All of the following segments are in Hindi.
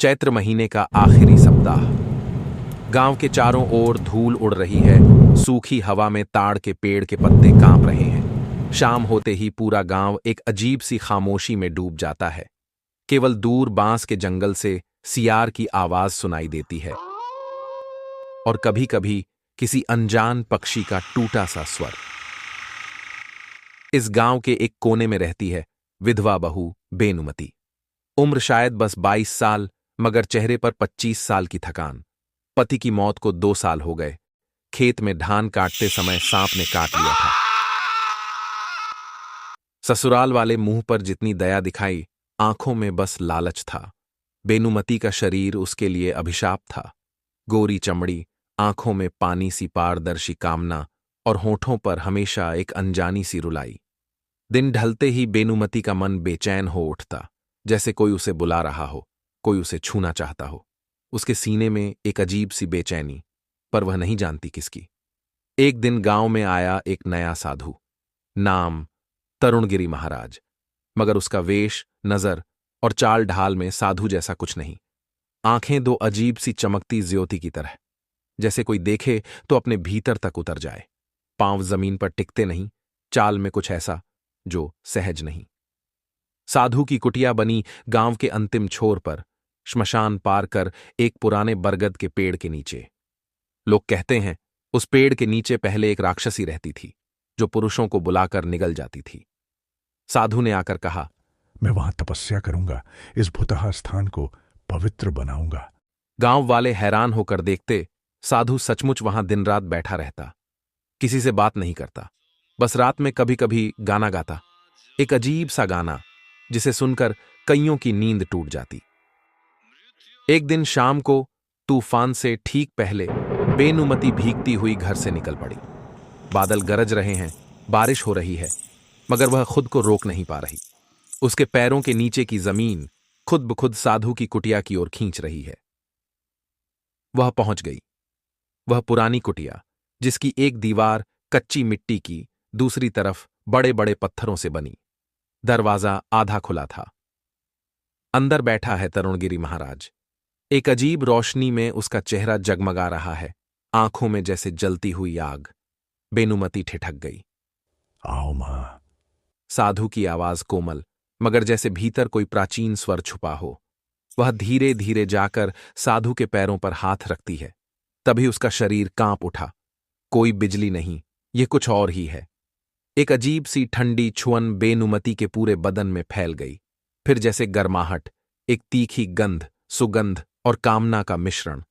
चैत्र महीने का आखिरी सप्ताह। गांव के चारों ओर धूल उड़ रही है। सूखी हवा में ताड़ के पेड़ के पत्ते कांप रहे हैं। शाम होते ही पूरा गांव एक अजीब सी खामोशी में डूब जाता है। केवल दूर बांस के जंगल से सियार की आवाज सुनाई देती है और कभी कभी किसी अनजान पक्षी का टूटा सा स्वर। इस गांव के एक कोने में रहती है विधवा बहू बेनुमती। उम्र शायद बस 22 साल, मगर चेहरे पर 25 साल की थकान। पति की मौत को 2 साल हो गए। खेत में धान काटते समय सांप ने काट लिया था। ससुराल वाले मुंह पर जितनी दया दिखाई, आंखों में बस लालच था। बेनुमती का शरीर उसके लिए अभिशाप था। गोरी चमड़ी, आंखों में पानी सी पारदर्शी कामना और होठों पर हमेशा एक अनजानी सी रुलाई। दिन ढलते ही बेनुमती का मन बेचैन हो उठता, जैसे कोई उसे बुला रहा हो, कोई उसे छूना चाहता हो। उसके सीने में एक अजीब सी बेचैनी, पर वह नहीं जानती किसकी। एक दिन गांव में आया एक नया साधु। नाम तरुणगिरी महाराज, मगर उसका वेश, नजर और चाल ढाल में साधु जैसा कुछ नहीं। आंखें दो अजीब सी चमकती ज्योति की तरह, जैसे कोई देखे तो अपने भीतर तक उतर जाए। पांव जमीन पर टिकते नहीं, चाल में कुछ ऐसा जो सहज नहीं। साधु की कुटिया बनी गांव के अंतिम छोर पर, श्मशान पार कर एक पुराने बरगद के पेड़ के नीचे। लोग कहते हैं उस पेड़ के नीचे पहले एक राक्षसी रहती थी, जो पुरुषों को बुलाकर निगल जाती थी। साधु ने आकर कहा, मैं वहां तपस्या करूंगा, इस भुतहा स्थान को पवित्र बनाऊंगा। गांव वाले हैरान होकर देखते, साधु सचमुच वहां दिन रात बैठा रहता, किसी से बात नहीं करता, बस रात में कभी कभी गाना गाता। एक अजीब सा गाना जिसे सुनकर कईयों की नींद टूट जाती। एक दिन शाम को तूफान से ठीक पहले बेनुमती भीगती हुई घर से निकल पड़ी। बादल गरज रहे हैं, बारिश हो रही है, मगर वह खुद को रोक नहीं पा रही। उसके पैरों के नीचे की जमीन खुद ब खुद साधु की कुटिया की ओर खींच रही है। वह पहुंच गई। वह पुरानी कुटिया, जिसकी एक दीवार कच्ची मिट्टी की, दूसरी तरफ बड़े बड़े पत्थरों से बनी। दरवाजा आधा खुला था। अंदर बैठा है तरुणगिरी महाराज। एक अजीब रोशनी में उसका चेहरा जगमगा रहा है, आंखों में जैसे जलती हुई आग। बेनुमती ठिठक गई। आओ मां। साधु की आवाज कोमल, मगर जैसे भीतर कोई प्राचीन स्वर छुपा हो। वह धीरे धीरे जाकर साधु के पैरों पर हाथ रखती है। तभी उसका शरीर कांप उठा। कोई बिजली नहीं, ये कुछ और ही है। एक अजीब सी ठंडी छुअन बेनुमती के पूरे बदन में फैल गई। फिर जैसे गर्माहट, एक तीखी गंध, सुगंध और कामना का मिश्रण।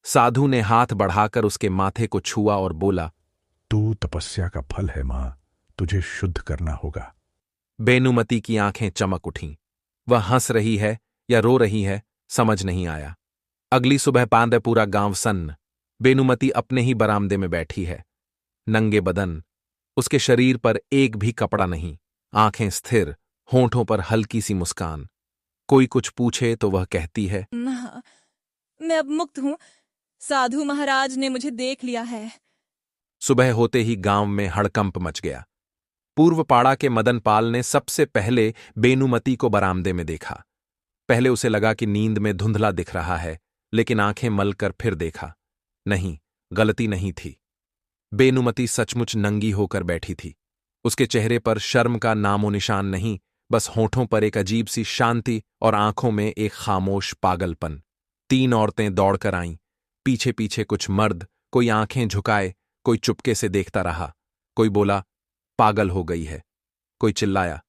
साधु ने हाथ बढ़ाकर उसके माथे को छुआ और बोला, तू तपस्या का फल है मां, तुझे शुद्ध करना होगा। बेनुमती की आंखें चमक उठीं। वह हंस रही है या रो रही है, समझ नहीं आया। अगली सुबह पांदे पूरा गांव सन्न। बेनुमती अपने ही बरामदे में बैठी है, नंगे बदन, उसके शरीर पर एक भी कपड़ा नहीं, आंखें स्थिर, होंठों पर हल्की सी मुस्कान। कोई कुछ पूछे तो वह कहती है, मैं अब मुक्त हूं। साधु महाराज ने मुझे देख लिया है। सुबह होते ही गांव में हड़कंप मच गया। पूर्व पाड़ा के मदन पाल ने सबसे पहले बेनुमती को बरामदे में देखा। पहले उसे लगा कि नींद में धुंधला दिख रहा है, लेकिन आंखें मलकर फिर देखा, नहीं, गलती नहीं थी। बेनुमती सचमुच नंगी होकर बैठी थी। उसके चेहरे पर शर्म का नामो निशान नहीं, बस होठों पर एक अजीब सी शांति और आंखों में एक खामोश पागलपन। 3 औरतें दौड़कर आईं, पीछे पीछे कुछ मर्द, कोई आंखें झुकाए, कोई चुपके से देखता रहा। कोई बोला, पागल हो गई है। कोई चिल्लाया,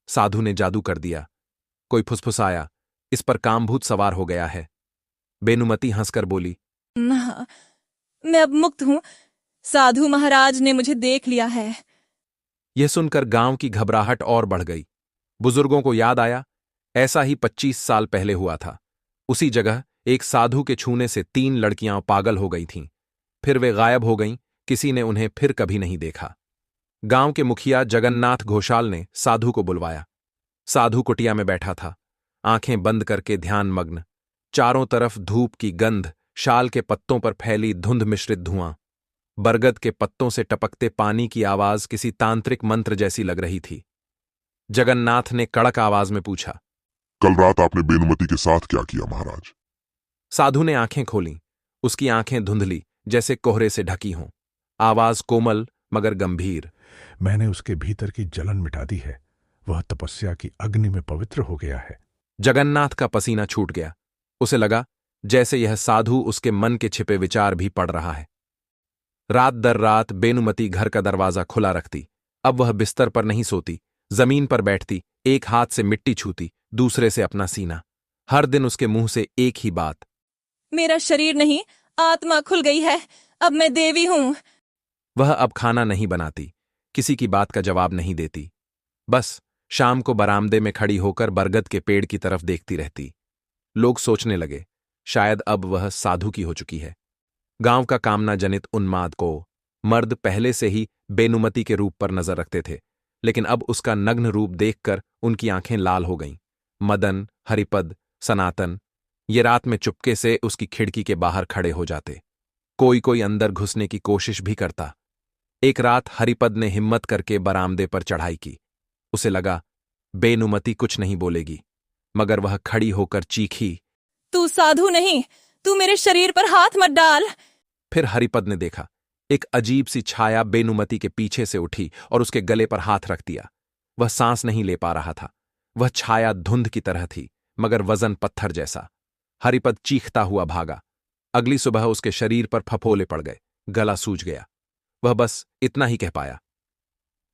साधु ने जादू कर दिया। कोई फुसफुसाया, इस पर कामभूत सवार हो गया है। बेनुमती हंसकर बोली, मैं अब मुक्त हूं। साधु महाराज ने मुझे देख लिया है। यह सुनकर गांव की घबराहट और बढ़ गई। बुजुर्गों को याद आया, ऐसा ही 25 साल पहले हुआ था। उसी जगह एक साधु के छूने से 3 लड़कियां पागल हो गई थीं। फिर वे गायब हो गईं, किसी ने उन्हें फिर कभी नहीं देखा। गांव के मुखिया जगन्नाथ घोषाल ने साधु को बुलवाया। साधु कुटिया में बैठा था, आंखें बंद करके ध्यानमग्न। चारों तरफ धूप की गंध, शाल के पत्तों पर फैली धुंध मिश्रित धुआं। बरगद के पत्तों से टपकते पानी की आवाज किसी तांत्रिक मंत्र जैसी लग रही थी। जगन्नाथ ने कड़क आवाज में पूछा, कल रात आपने बेनुमति के साथ क्या किया महाराज? साधु ने आंखें खोलीं। उसकी आंखें धुंधली जैसे कोहरे से ढकी हों। आवाज कोमल मगर गंभीर। मैंने उसके भीतर की जलन मिटा दी है। वह तपस्या की अग्नि में पवित्र हो गया है। जगन्नाथ का पसीना छूट गया। उसे लगा जैसे यह साधु उसके मन के छिपे विचार भी पढ़ रहा है। रात दर रात बेनुमति घर का दरवाजा खुला रखती। अब वह बिस्तर पर नहीं सोती, जमीन पर बैठती, एक हाथ से मिट्टी छूती, दूसरे से अपना सीना। हर दिन उसके मुंह से एक ही बात, मेरा शरीर नहीं, आत्मा खुल गई है। अब मैं देवी हूं। वह अब खाना नहीं बनाती, किसी की बात का जवाब नहीं देती। बस शाम को बरामदे में खड़ी होकर बरगद के पेड़ की तरफ देखती रहती। लोग सोचने लगे शायद अब वह साधु की हो चुकी है। गांव का कामना जनित उन्माद को मर्द पहले से ही बेनुमति के रूप पर नजर रखते थे, लेकिन अब उसका नग्न रूप देखकर उनकी आंखें लाल हो गईं। मदन, हरिपद, सनातन ये रात में चुपके से उसकी खिड़की के बाहर खड़े हो जाते। कोई कोई अंदर घुसने की कोशिश भी करता। एक रात हरिपद ने हिम्मत करके बरामदे पर चढ़ाई की। उसे लगा बेनुमति कुछ नहीं बोलेगी, मगर वह खड़ी होकर चीखी, तू साधु नहीं, तू मेरे शरीर पर हाथ मत डाल। फिर हरिपद ने देखा एक अजीब सी छाया बेनुमति के पीछे से उठी और उसके गले पर हाथ रख दिया। वह सांस नहीं ले पा रहा था। वह छाया धुंध की तरह थी, मगर वजन पत्थर जैसा। हरिपद चीखता हुआ भागा। अगली सुबह उसके शरीर पर फफोले पड़ गए, गला सूज गया। वह बस इतना ही कह पाया।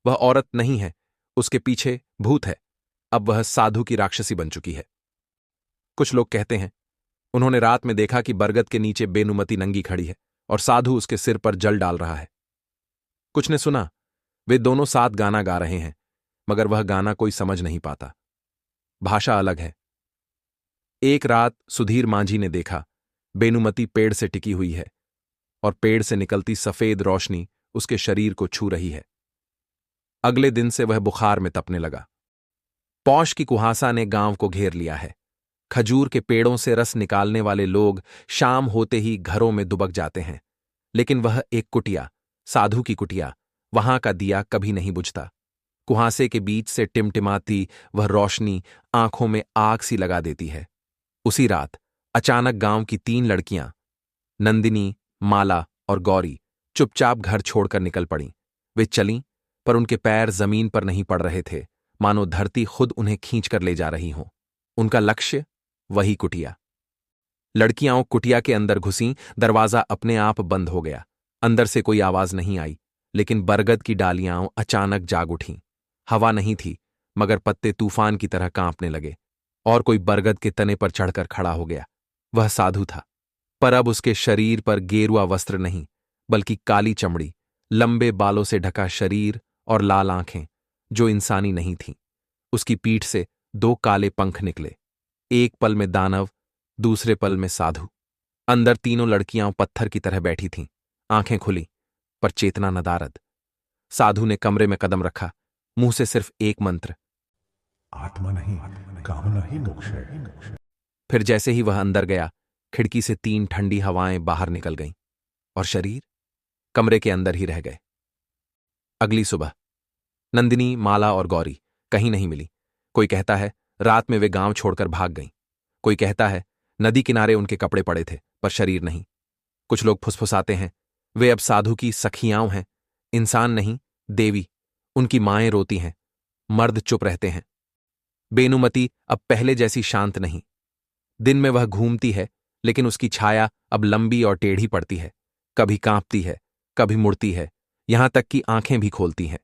वह औरत नहीं है, उसके पीछे भूत है। अब वह साधु की राक्षसी बन चुकी है। कुछ लोग कहते हैं उन्होंने रात में देखा कि बरगद के नीचे बेनुमति नंगी खड़ी है और साधु उसके सिर पर जल डाल रहा है। कुछ ने सुना वे दोनों साथ गाना गा रहे हैं, मगर वह गाना कोई समझ नहीं पाता। भाषा अलग है। एक रात सुधीर मांझी ने देखा बेनुमति पेड़ से टिकी हुई है और पेड़ से निकलती सफेद रोशनी उसके शरीर को छू रही है। अगले दिन से वह बुखार में तपने लगा। पौष की कुहासा ने गांव को घेर लिया है। खजूर के पेड़ों से रस निकालने वाले लोग शाम होते ही घरों में दुबक जाते हैं, लेकिन वह एक कुटिया, साधु की कुटिया, वहां का दिया कभी नहीं बुझता। कुहासे के बीच से टिमटिमाती वह रोशनी आंखों में आग सी लगा देती है। उसी रात अचानक गांव की 3 लड़कियां, नंदिनी, माला और गौरी, चुपचाप घर छोड़कर निकल पड़ीं। वे चलीं, पर उनके पैर जमीन पर नहीं पड़ रहे थे, मानो धरती खुद उन्हें खींचकर ले जा रही हो। उनका लक्ष्य वही कुटिया। लड़कियां कुटिया के अंदर घुसीं, दरवाजा अपने आप बंद हो गया। अंदर से कोई आवाज नहीं आई, लेकिन बरगद की डालियां अचानक जाग उठीं। हवा नहीं थी, मगर पत्ते तूफान की तरह कांपने लगे, और कोई बरगद के तने पर चढ़कर खड़ा हो गया। वह साधु था, पर अब उसके शरीर पर गेरुआ वस्त्र नहीं, बल्कि काली चमड़ी, लंबे बालों से ढका शरीर और लाल आंखें जो इंसानी नहीं थीं। उसकी पीठ से 2 काले पंख निकले, एक पल में दानव, दूसरे पल में साधु। अंदर तीनों लड़कियां पत्थर की तरह बैठी थीं, आंखें खुली पर चेतना नदारद। साधु ने कमरे में कदम रखा, मुंह से सिर्फ एक मंत्र, आत्मा नहीं, कामना ही मोक्ष है। फिर जैसे ही वह अंदर गया, खिड़की से 3 ठंडी हवाएं बाहर निकल गईं और शरीर कमरे के अंदर ही रह गए। अगली सुबह नंदिनी, माला और गौरी कहीं नहीं मिली। कोई कहता है रात में वे गांव छोड़कर भाग गईं। कोई कहता है नदी किनारे उनके कपड़े पड़े थे, पर शरीर नहीं। कुछ लोग फुसफुसाते हैं वे अब साधु की सखियां हैं, इंसान नहीं, देवी। उनकी माएं रोती हैं, मर्द चुप रहते हैं। बेनुमति अब पहले जैसी शांत नहीं। दिन में वह घूमती है, लेकिन उसकी छाया अब लंबी और टेढ़ी पड़ती है। कभी कांपती है, कभी मुड़ती है, यहां तक कि आंखें भी खोलती हैं।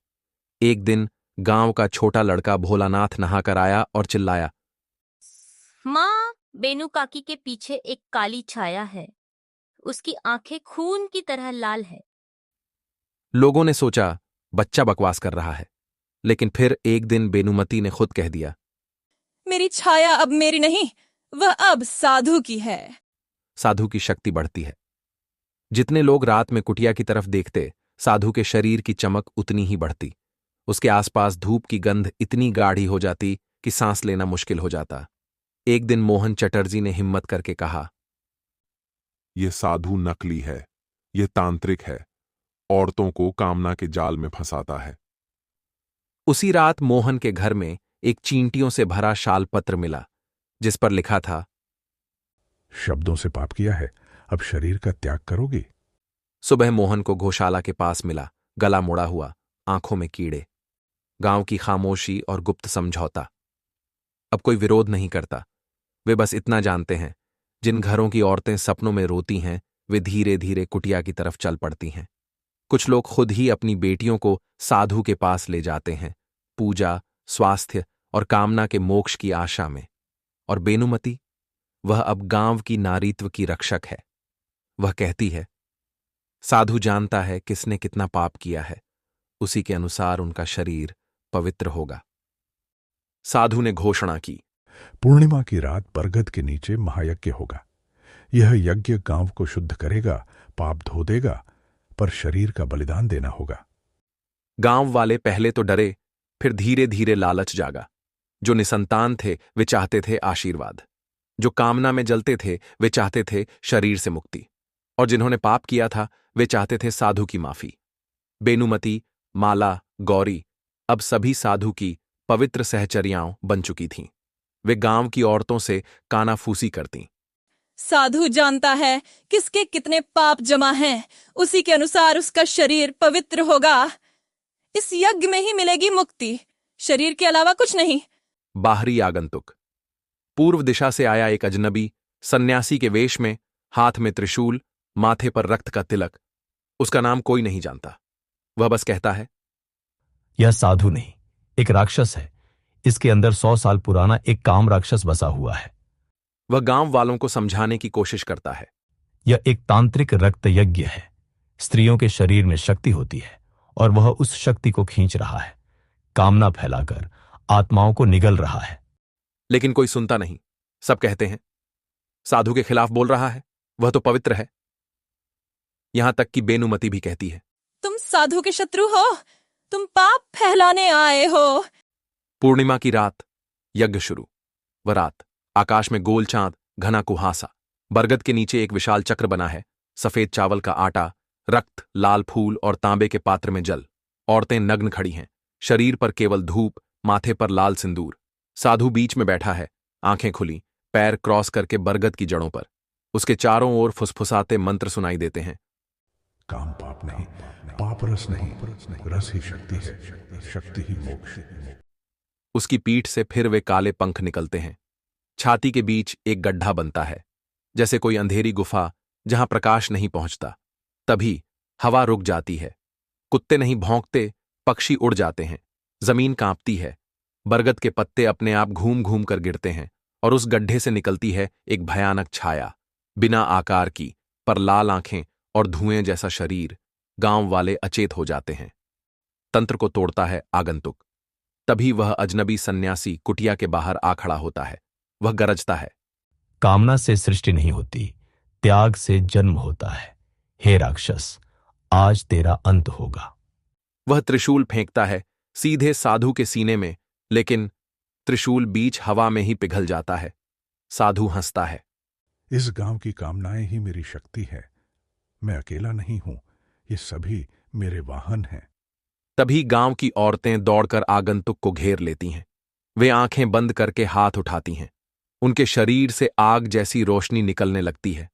एक दिन गांव का छोटा लड़का भोलानाथ नहाकर आया और चिल्लाया, माँ, बेनू काकी के पीछे एक काली छाया है। उसकी आंखें खून की तरह लाल है। लोगों ने सोचा बच्चा बकवास कर रहा है, लेकिन फिर एक दिन बेनुमति ने खुद कह दिया, मेरी छाया अब मेरी नहीं, वह अब साधु की है। साधु की शक्ति बढ़ती है। जितने लोग रात में कुटिया की तरफ देखते, साधु के शरीर की चमक उतनी ही बढ़ती। उसके आसपास धूप की गंध इतनी गाढ़ी हो जाती कि सांस लेना मुश्किल हो जाता। एक दिन मोहन चटर्जी ने हिम्मत करके कहा, यह साधु नकली है, यह तांत्रिक है, औरतों को कामना के जाल में फंसाता है। उसी रात मोहन के घर में एक चींटियों से भरा शाल पत्र मिला। जिस पर लिखा था, शब्दों से पाप किया है, अब शरीर का त्याग करोगी? सुबह मोहन को गौशाला के पास मिला, गला मुड़ा हुआ, आंखों में कीड़े। गांव की खामोशी और गुप्त समझौता। अब कोई विरोध नहीं करता। वे बस इतना जानते हैं, जिन घरों की औरतें सपनों में रोती हैं, वे धीरे धीरे कुटिया की तरफ चल पड़ती हैं। कुछ लोग खुद ही अपनी बेटियों को साधु के पास ले जाते हैं, पूजा, स्वास्थ्य और कामना के मोक्ष की आशा में। और बेनुमती, वह अब गांव की नारीत्व की रक्षक है। वह कहती है, साधु जानता है किसने कितना पाप किया है, उसी के अनुसार उनका शरीर पवित्र होगा। साधु ने घोषणा की, पूर्णिमा की रात बरगद के नीचे महायज्ञ होगा। यह यज्ञ गांव को शुद्ध करेगा, पाप धो देगा, पर शरीर का बलिदान देना होगा। गांव वाले पहले तो डरे, फिर धीरे धीरे लालच जागा। जो निसंतान थे वे चाहते थे आशीर्वाद, जो कामना में जलते थे वे चाहते थे शरीर से मुक्ति, और जिन्होंने पाप किया था वे चाहते थे साधु की माफी। बेनुमती, माला, गौरी अब सभी साधु की पवित्र सहचर्याओं बन चुकी थीं। वे गांव की औरतों से कानाफूसी करतीं। साधु जानता है किसके कितने पाप जमा हैं, उसी के अनुसार उसका शरीर पवित्र होगा। इस यज्ञ में ही मिलेगी मुक्ति, शरीर के अलावा कुछ नहीं। बाहरी आगंतुक। पूर्व दिशा से आया एक अजनबी, सन्यासी के वेश में, हाथ में त्रिशूल, माथे पर रक्त का तिलक। उसका नाम कोई नहीं जानता। वह बस कहता है, यह साधु नहीं, एक राक्षस है। इसके अंदर 100 साल पुराना एक काम राक्षस बसा हुआ है। वह गांव वालों को समझाने की कोशिश करता है। यह एक तांत्रिक रक्त यज्ञ है। स्त्रियों के शरीर में शक्ति होती है और वह उस शक्ति को खींच रहा है, कामना फैलाकर आत्माओं को निगल रहा है। लेकिन कोई सुनता नहीं। सब कहते हैं, साधु के खिलाफ बोल रहा है, वह तो पवित्र है। यहां तक कि बेनुमती भी कहती है, तुम साधु के शत्रु हो, तुम पाप फैलाने आए हो। पूर्णिमा की रात, यज्ञ शुरू। वह रात, आकाश में गोल चांद, घना कुहासा। बरगद के नीचे एक विशाल चक्र बना है, सफेद चावल का आटा, रक्त, लाल फूल और तांबे के पात्र में जल। औरतें नग्न खड़ी हैं, शरीर पर केवल धूप, माथे पर लाल सिंदूर। साधु बीच में बैठा है, आंखें खुली, पैर क्रॉस करके बरगद की जड़ों पर। उसके चारों ओर फुसफुसाते मंत्र सुनाई देते हैं। काम पाप नहीं, पाप रस नहीं, रस ही शक्ति है, शक्ति ही मोक्ष। उसकी पीठ से फिर वे काले पंख निकलते हैं। छाती के बीच एक गड्ढा बनता है, जैसे कोई अंधेरी गुफा जहां प्रकाश नहीं पहुंचता। तभी हवा रुक जाती है। कुत्ते नहीं भौंकते, पक्षी उड़ जाते हैं। जमीन कांपती है। बरगद के पत्ते अपने आप घूम घूम कर गिरते हैं और उस गड्ढे से निकलती है एक भयानक छाया, बिना आकार की, पर लाल आंखें और धुएं जैसा शरीर। गांव वाले अचेत हो जाते हैं। तंत्र को तोड़ता है आगंतुक। तभी वह अजनबी सन्यासी कुटिया के बाहर आ खड़ा होता है। वह गरजता है, कामना से सृष्टि नहीं होती, त्याग से जन्म होता है। हे राक्षस, आज तेरा अंत होगा। वह त्रिशूल फेंकता है सीधे साधु के सीने में, लेकिन त्रिशूल बीच हवा में ही पिघल जाता है। साधु हंसता है, इस गांव की कामनाएं ही मेरी शक्ति है। मैं अकेला नहीं हूं, ये सभी मेरे वाहन हैं। तभी गांव की औरतें दौड़कर आगंतुक को घेर लेती हैं। वे आंखें बंद करके हाथ उठाती हैं। उनके शरीर से आग जैसी रोशनी निकलने लगती है।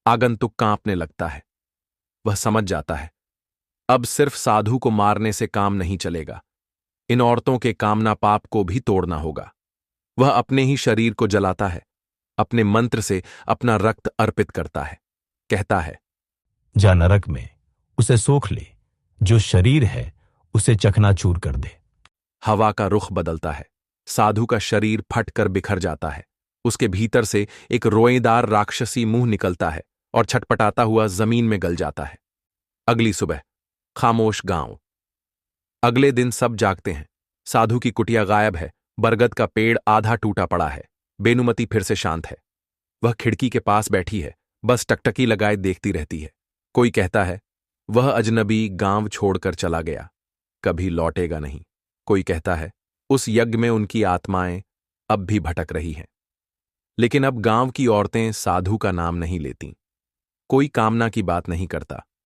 आगंतुक कांपने लगता है। वह समझ जाता है, अब सिर्फ साधु को मारने से काम नहीं चलेगा। इन औरतों के कामना पाप को भी तोड़ना होगा। वह अपने ही शरीर को जलाता है, अपने मंत्र से अपना रक्त अर्पित करता है। कहता है, जा नरक में, उसे सोख ले, जो शरीर है उसे चकनाचूर कर दे। हवा का रुख बदलता है। साधु का शरीर फटकर बिखर जाता है। उसके भीतर से एक रोएदार राक्षसी मुंह निकलता है और छटपटाता हुआ जमीन में गल जाता है। अगली सुबह, खामोश गांव। अगले दिन सब जागते हैं। साधु की कुटिया गायब है। बरगद का पेड़ आधा टूटा पड़ा है। बेनुमती फिर से शांत है। वह खिड़की के पास बैठी है, बस टकटकी लगाए देखती रहती है। कोई कहता है, वह अजनबी गांव छोड़कर चला गया, कभी लौटेगा नहीं। कोई कहता है, उस यज्ञ में उनकी आत्माएं अब भी भटक रही हैं। लेकिन अब गांव की औरतें साधु का नाम नहीं लेती। कोई कामना की बात नहीं करता।